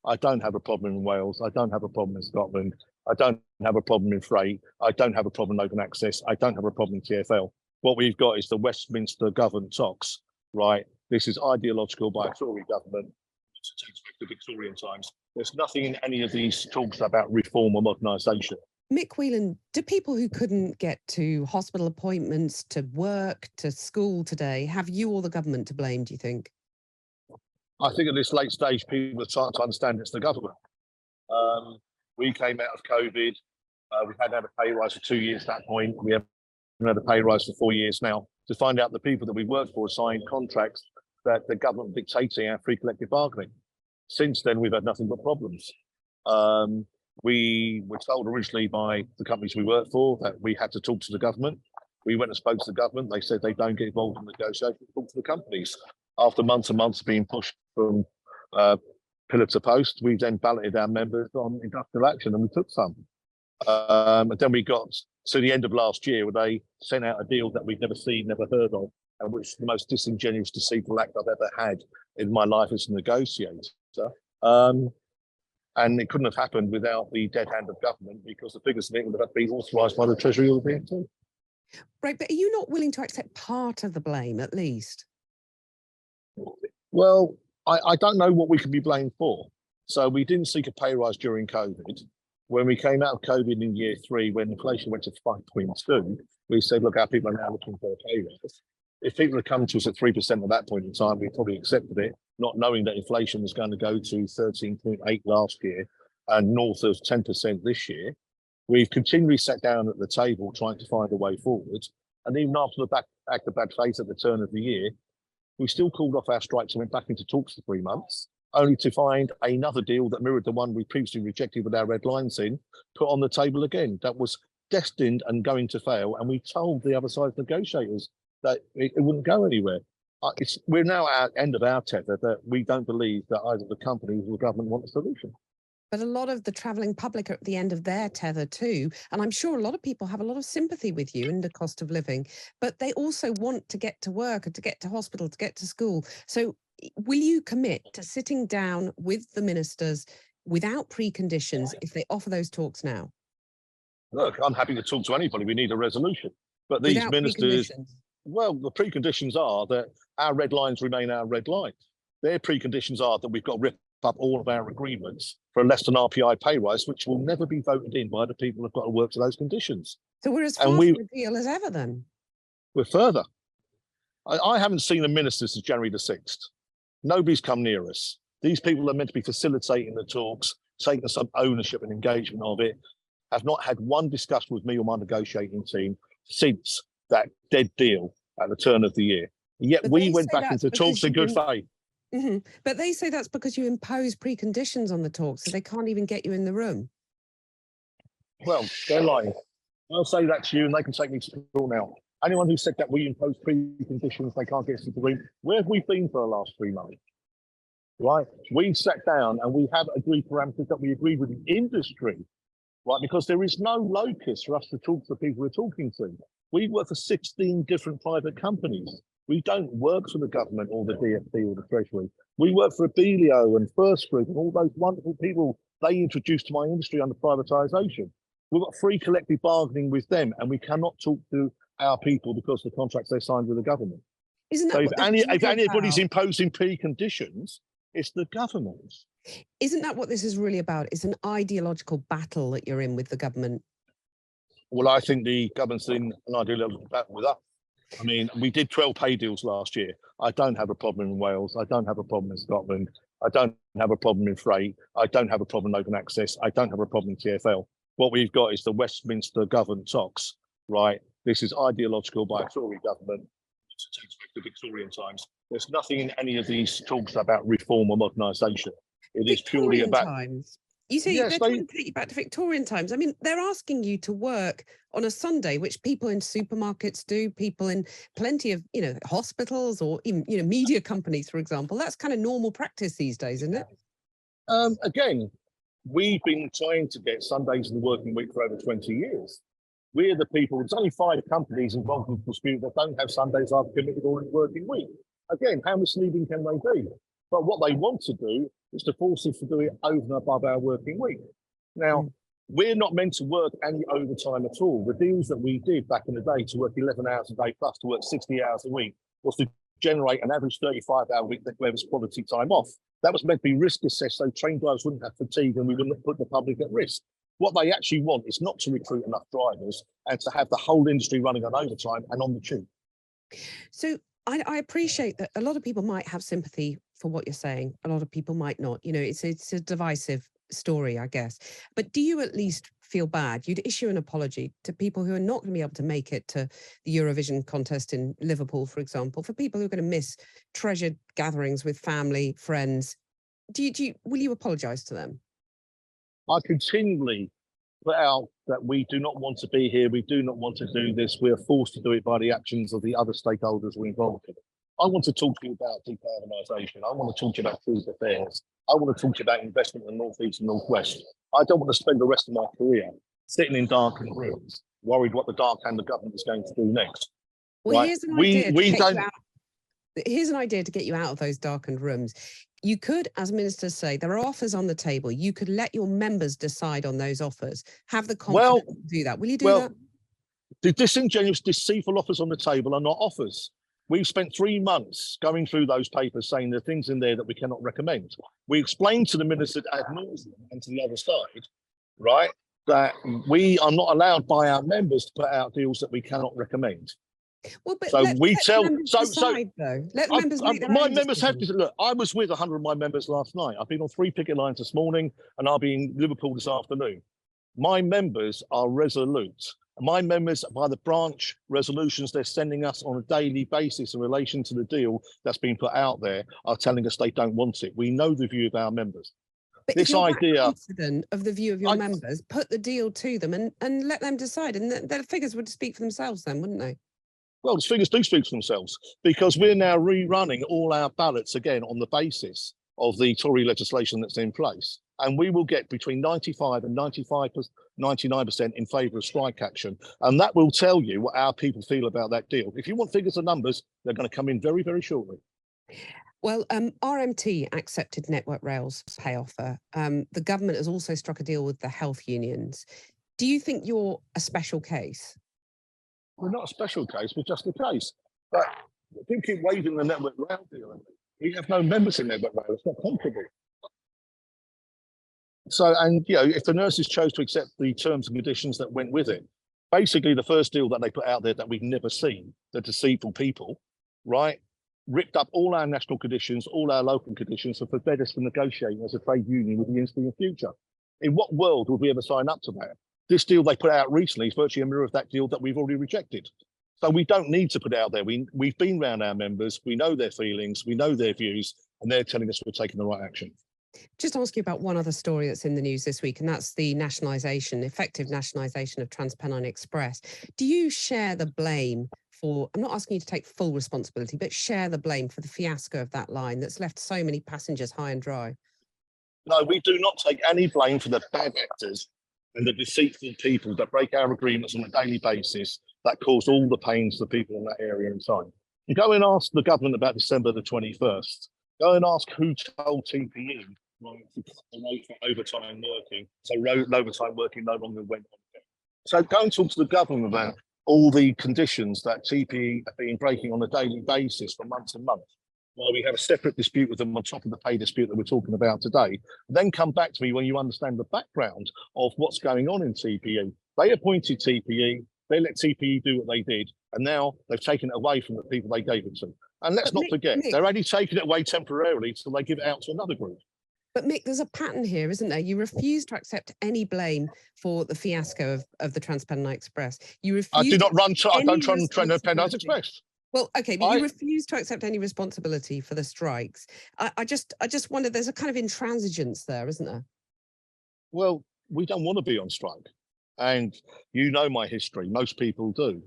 I don't have a problem in Wales. I don't have a problem in Scotland. I don't have a problem in freight. I don't have a problem in open access. I don't have a problem in TfL. What we've got is the Westminster government talks, right? This is ideological by a Tory government. It takes back to Victorian times. There's nothing in any of these talks about reform or modernisation. Mick Whelan, do people who couldn't get to hospital appointments, to work, to school today, have you or the government to blame, do you think? I think at this late stage, people are starting to understand it's the government. We came out of COVID. We've had to have a pay rise for 2 years at that point. We haven't had a pay rise for 4 years now. To find out the people that we work for signed contracts that the government dictating our free collective bargaining. Since then, we've had nothing but problems. We were told originally by the companies we work for that we had to talk to the government. We went and spoke to the government. They said they don't get involved in negotiations. Talk to the companies. After months and months of being pushed from pillar to post, we then balloted our members on industrial action, and we took some. And then we got to the end of last year where they sent out a deal that we'd never seen, never heard of, and which is the most disingenuous, deceitful act I've ever had in my life as a negotiator. And it couldn't have happened without the dead hand of government, because the figures of it would have been authorised by the Treasury or the BNT. Right, but are you not willing to accept part of the blame, at least? Well, I don't know what we can be blamed for. So we didn't seek a pay rise during COVID. When we came out of COVID in year 3, when inflation went to 5.2, we said, look, our people are now looking for a pay rise. If people had come to us at 3% at that point in time, we probably accepted it, not knowing that inflation was going to go to 13.8 last year and north of 10% this year. We've continually sat down at the table trying to find a way forward. And even after the act of bad faith at the turn of the year, we still called off our strikes and went back into talks for 3 months, only to find another deal that mirrored the one we previously rejected with our red lines in, put on the table again. That was destined and going to fail. And we told the other side negotiators that it wouldn't go anywhere. We're now at the end of our tether, that we don't believe that either the companies or the government want a solution. But a lot of the travelling public are at the end of their tether too. And I'm sure a lot of people have a lot of sympathy with you in the cost of living, but they also want to get to work and to get to hospital, to get to school. So will you commit to sitting down with the ministers without preconditions if they offer those talks now? Look, I'm happy to talk to anybody. We need a resolution. But these Without ministers, preconditions? well, the preconditions are that our red lines remain our red lines. Their preconditions are that we've got to rip up all of our agreements for a less than RPI pay rise, which will never be voted in by the people who've got to work to those conditions. So we're as far from a deal as ever then? We're further. I haven't seen a minister since January the 6th. Nobody's come near us. These people are meant to be facilitating the talks, taking some ownership and engagement of it, have not had one discussion with me or my negotiating team since that dead deal at the turn of the year. Yet But we went back into talks in good faith. Mm-hmm. But they say that's because you impose preconditions on the talks, so they can't even get you in the room. Well, they're lying. I'll say that to you, and they can take me to court now. Anyone who said that we impose preconditions, they can't get us into the room. Where have we been for the last 3 months? Right? We sat down and we have agreed parameters that we agreed with the industry, right? Because there is no locus for us to talk to the people we're talking to. We work for 16 different private companies. We don't work for the government or the DfT or the Treasury. We work for Abilio and First Group and all those wonderful people they introduced to my industry under privatisation. We've got free collective bargaining with them, and we cannot talk to our people because of the contracts they signed with the government. Isn't that so if anybody's imposing preconditions, it's the government. Isn't that what this is really about? It's an ideological battle that you're in with the government. Well, I think the government's in an ideological battle with us. I mean, we did 12 pay deals last year. I don't have a problem in Wales. I don't have a problem in Scotland. I don't have a problem in freight. I don't have a problem in open access. I don't have a problem in TfL. What we've got is the Westminster government talks, right? This is ideological by a Tory government. It takes back to Victorian times. There's nothing in any of these talks about reform or modernisation. It is purely about times. You say they're trying to take you back to Victorian times. I mean, they're asking you to work on a Sunday, which people in supermarkets do, people in plenty of, hospitals or even, media companies, for example. That's kind of normal practice these days, isn't it? Again, we've been trying to get Sundays in the working week for over 20 years. We're the people, there's only 5 companies involved in the dispute that don't have Sundays either committed or in the working week. Again, how misleading can they be? But what they want to do It's to force us to do it over and above our working week. Now, we're not meant to work any overtime at all. The deals that we did back in the day to work 11 hours a day plus to work 60 hours a week was to generate an average 35-hour week that gave us quality time off. That was meant to be risk assessed so train drivers wouldn't have fatigue and we wouldn't put the public at risk. What they actually want is not to recruit enough drivers and to have the whole industry running on overtime and on the tube. So I appreciate that a lot of people might have sympathy for what you're saying. A lot of people might not. You know, it's a divisive story, I guess. But do you at least feel bad? You'd issue an apology to people who are not going to be able to make it to the Eurovision contest in Liverpool, for example, for people who are going to miss treasured gatherings with family, friends. Will you apologise to them? I continually put out that we do not want to be here. We do not want to do this. We are forced to do it by the actions of the other stakeholders we're involved in. I want to talk to you about decarbonisation. I want to talk to you about food affairs. I want to talk to you about investment in the North East and North West. I don't want to spend the rest of my career sitting in darkened rooms, worried what the dark hand of government is going to do next. Well, right? Here's an idea to get you out of those darkened rooms. You could, as ministers say, there are offers on the table. You could let your members decide on those offers. Have the confidence to do that. Will you do that? The disingenuous, deceitful offers on the table are not offers. We've spent 3 months going through those papers saying there are things in there that we cannot recommend. We explained to the minister ad nauseam and to the other side, right, that we are not allowed by our members to put out deals that we cannot recommend. Well, but so let we tell members decide, though. Let members make their my own members have decisions. to look. I was with 100 of my members last night. I've been on 3 picket lines this morning, and I'll be in Liverpool this afternoon. My members are resolute. My members, by the branch resolutions they're sending us on a daily basis in relation to the deal that's been put out there, are telling us they don't want it. We know the view of our members. But this if you're idea, confident of the view of your members, put the deal to them and let them decide, and the figures would speak for themselves then, wouldn't they? Well, the figures do speak for themselves, because we're now rerunning all our ballots again on the basis of the Tory legislation that's in place. And we will get between 95 and 99% in favour of strike action. And that will tell you what our people feel about that deal. If you want figures and numbers, they're going to come in very, very shortly. Well, RMT accepted Network Rail's pay offer. The government has also struck a deal with the health unions. Do you think you're a special case? We're not a special case, we're just a case. But people keep waving the Network Rail deal. We have no members in Network Rail. It's not comparable. So, and you know, if the nurses chose to accept the terms and conditions that went with it, basically the first deal that they put out there that we've never seen, the deceitful people, right, ripped up all our national conditions, all our local conditions, and forbade us from negotiating as a trade union with the industry in the future. In what world would we ever sign up to that? This deal they put out recently is virtually a mirror of that deal that we've already rejected. So we don't need to put it out there. We've been around our members, we know their feelings, we know their views, and they're telling us we're taking the right action. Just ask you about one other story that's in the news this week, and that's the effective nationalisation of TransPennine Express. Do you share the blame for, I'm not asking you to take full responsibility, but share the blame for the fiasco of that line that's left so many passengers high and dry? No, we do not take any blame for the bad actors and the deceitful people that break our agreements on a daily basis that cause all the pain to the people in that area and time. You go and ask the government about December the 21st. Go and ask who told TPE to cut the rate for overtime working, so overtime working no longer went on. So go and talk to the government about all the conditions that TPE have been breaking on a daily basis for months and months, while we have a separate dispute with them on top of the pay dispute that we're talking about today. Then come back to me when you understand the background of what's going on in TPE. They appointed TPE, they let TPE do what they did, and now they've taken it away from the people they gave it to. And let's not forget, they're only taking it away temporarily till they give it out to another group. But Mick, there's a pattern here, isn't there? You refuse to accept any blame for the fiasco of the TransPennine Express. You refuse. I don't run TransPennine Express. Well, okay, but you refuse to accept any responsibility for the strikes. I just wonder, there's a kind of intransigence there, isn't there? Well, we don't want to be on strike. And you know my history, most people do.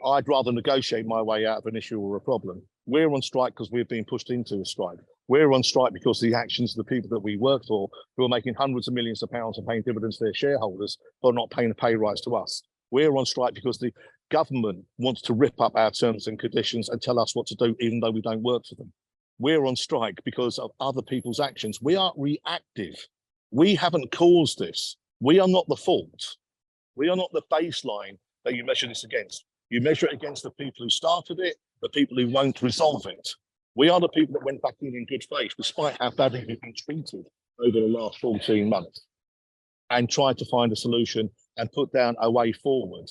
I'd rather negotiate my way out of an issue or a problem. We're on strike because we're being pushed into a strike. We're on strike because the actions of the people that we work for, who are making hundreds of millions of pounds and paying dividends to their shareholders, but not paying a pay rise to us. We're on strike because the government wants to rip up our terms and conditions and tell us what to do, even though we don't work for them. we're on strike because of other people's actions. We are reactive. We haven't caused this. We are not the fault. We are not the baseline that you measure this against. You measure it against the people who started it, the people who won't resolve it. We are the people that went back in good faith, despite how badly we've been treated over the last 14 months, and tried to find a solution and put down a way forward,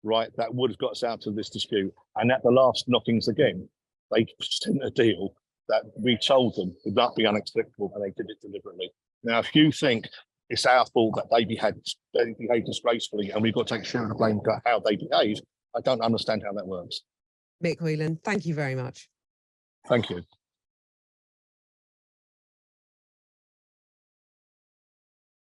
right, that would have got us out of this dispute. And at the last knockings again, they sent a deal that we told them would not be unacceptable, and they did it deliberately. Now, if you think it's our fault that they behaved disgracefully and we've got to take share of the blame for how they behaved, I don't understand how that works. Mick Whelan, thank you very much. Thank you.